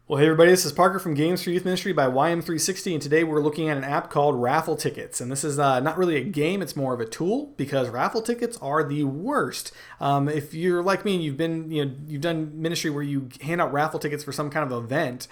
Well, hey everybody, this is Parker from Games for Youth Ministry by YM360, and today we're looking at an app called Raffle Tickets. And this is not really a game, it's more of a tool, because raffle tickets are the worst. If you're like me and you've done ministry where you hand out raffle tickets for some kind of event,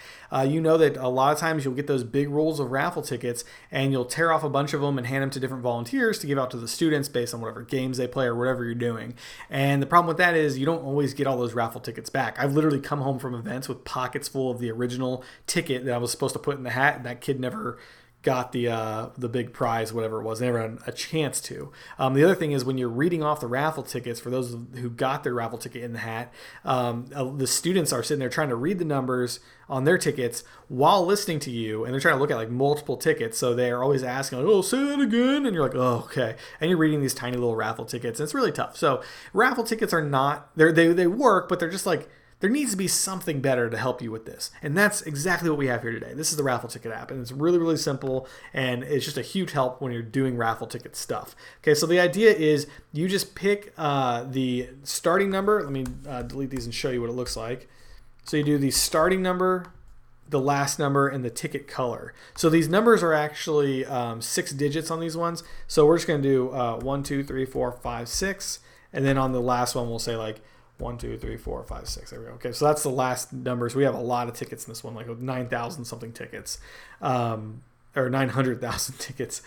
you know that a lot of times you'll get those big rolls of raffle tickets and you'll tear off a bunch of them and hand them to different volunteers to give out to the students based on whatever games they play or whatever you're doing. And the problem with that is you don't always get all those raffle tickets back. I've literally come home from events with pockets full of the original ticket that I was supposed to put in the hat, and that kid never got the big prize, whatever it was. They never had a chance to. The other thing is when you're reading off the raffle tickets, for those who got their raffle ticket in the hat, the students are sitting there trying to read the numbers on their tickets while listening to you, and they're trying to look at like multiple tickets, so they're always asking like, oh, say that again, and you're like, oh, okay, and you're reading these tiny little raffle tickets, and it's really tough. So raffle tickets are not, they work, but they're just like, there needs to be something better to help you with this. And that's exactly what we have here today. This is the Raffle Ticket app, and it's really, really simple, and it's just a huge help when you're doing raffle ticket stuff. Okay, so the idea is you just pick the starting number. Let me delete these and show you what it looks like. So you do the starting number, the last number, and the ticket color. So these numbers are actually 6 digits on these ones. So we're just going to do 1, 2, 3, 4, 5, 6. And then on the last one, we'll say like 1, 2, 3, 4, 5, 6. There we go. Okay, so that's the last numbers. We have a lot of tickets in this one, like 9,000 something tickets, or 900,000 tickets.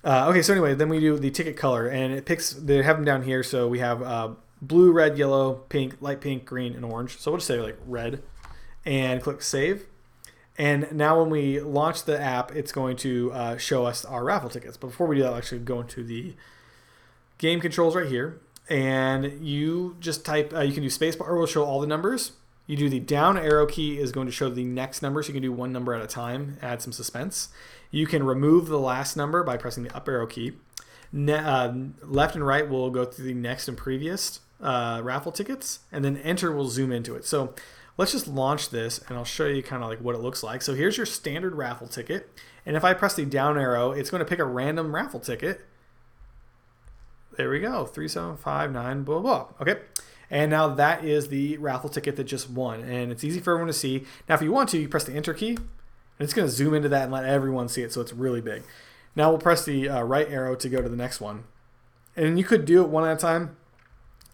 Okay, so anyway, then we do the ticket color, and it picks. They have them down here. So we have blue, red, yellow, pink, light pink, green, and orange. So we'll just say like red, and click save. And now when we launch the app, it's going to show us our raffle tickets. But before we do that, I'll actually go into the game controls right here. And you just type, you can do spacebar, or will show all the numbers. You do the down arrow key is going to show the next number, so you can do one number at a time, add some suspense. You can remove the last number by pressing the up arrow key. Left and right will go through the next and previous raffle tickets, and then enter will zoom into it. So let's just launch this, and I'll show you kind of like what it looks like. So here's your standard raffle ticket, and if I press the down arrow, it's going to pick a random raffle ticket. There we go, 3759, blah, blah. Okay, and now that is the raffle ticket that just won, and it's easy for everyone to see. Now, if you want to, you press the enter key, and it's going to zoom into that and let everyone see it, so it's really big. Now we'll press the right arrow to go to the next one, and you could do it one at a time.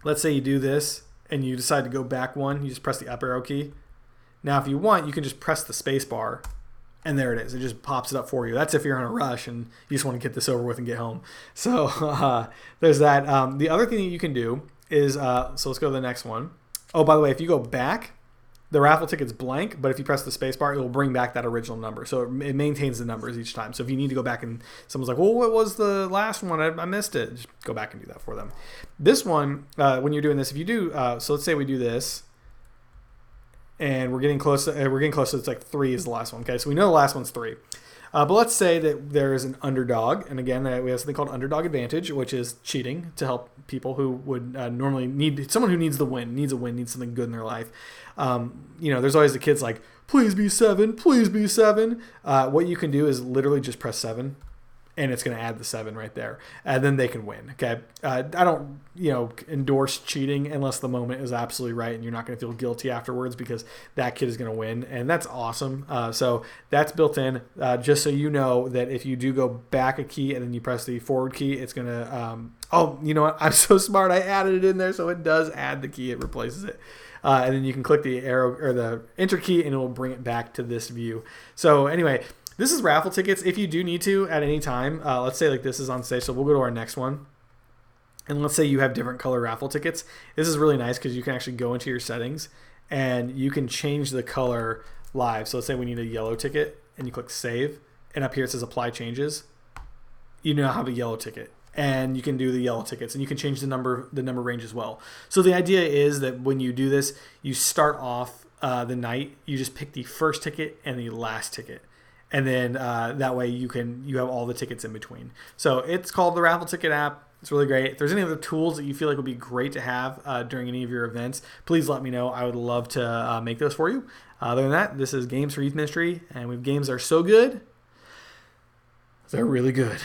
Let's say you do this, and you decide to go back one. You just press the up arrow key. Now, if you want, you can just press the space bar. And there it is. It just pops it up for you. That's if you're in a rush and you just want to get this over with and get home. So there's that. The other thing that you can do is, so let's go to the next one. Oh, by the way, if you go back, the raffle ticket's blank, but if you press the space bar, it will bring back that original number. So it maintains the numbers each time. So if you need to go back and someone's like, well, what was the last one? I missed it. Just go back and do that for them. This one, when you're doing this, if you do, so let's say we do this. And we're getting close. It's like 3 is the last one. Okay, so we know the last one's 3. But let's say that there is an underdog, and again, we have something called underdog advantage, which is cheating to help people who would normally need someone who needs the win, needs something good in their life. There's always the kids like, please be 7, please be 7. What you can do is literally just press 7. And it's going to add the 7 right there, and then they can win. Okay, I don't endorse cheating unless the moment is absolutely right, and you're not going to feel guilty afterwards because that kid is going to win, and that's awesome. So that's built in, just so you know that if you do go back a key and then you press the forward key, it's going to. Oh, you know what? I'm so smart. I added it in there, so it does add the key. It replaces it. And then you can click the arrow or the enter key, and it will bring it back to this view. So anyway. This is raffle tickets. If you do need to at any time, let's say like this is on stage, so we'll go to our next one. And let's say you have different color raffle tickets. This is really nice because you can actually go into your settings and you can change the color live. So let's say we need a yellow ticket and you click save, and up here it says apply changes. You now have a yellow ticket. And you can do the yellow tickets, and you can change the number range as well. So the idea is that when you do this, you start off the night, you just pick the first ticket and the last ticket. And then that way you have all the tickets in between. So it's called the Raffle Ticket app. It's really great. If there's any other tools that you feel like would be great to have during any of your events, please let me know. I would love to make those for you. Other than that, this is Games for Youth Ministry, and games are so good, they're really good.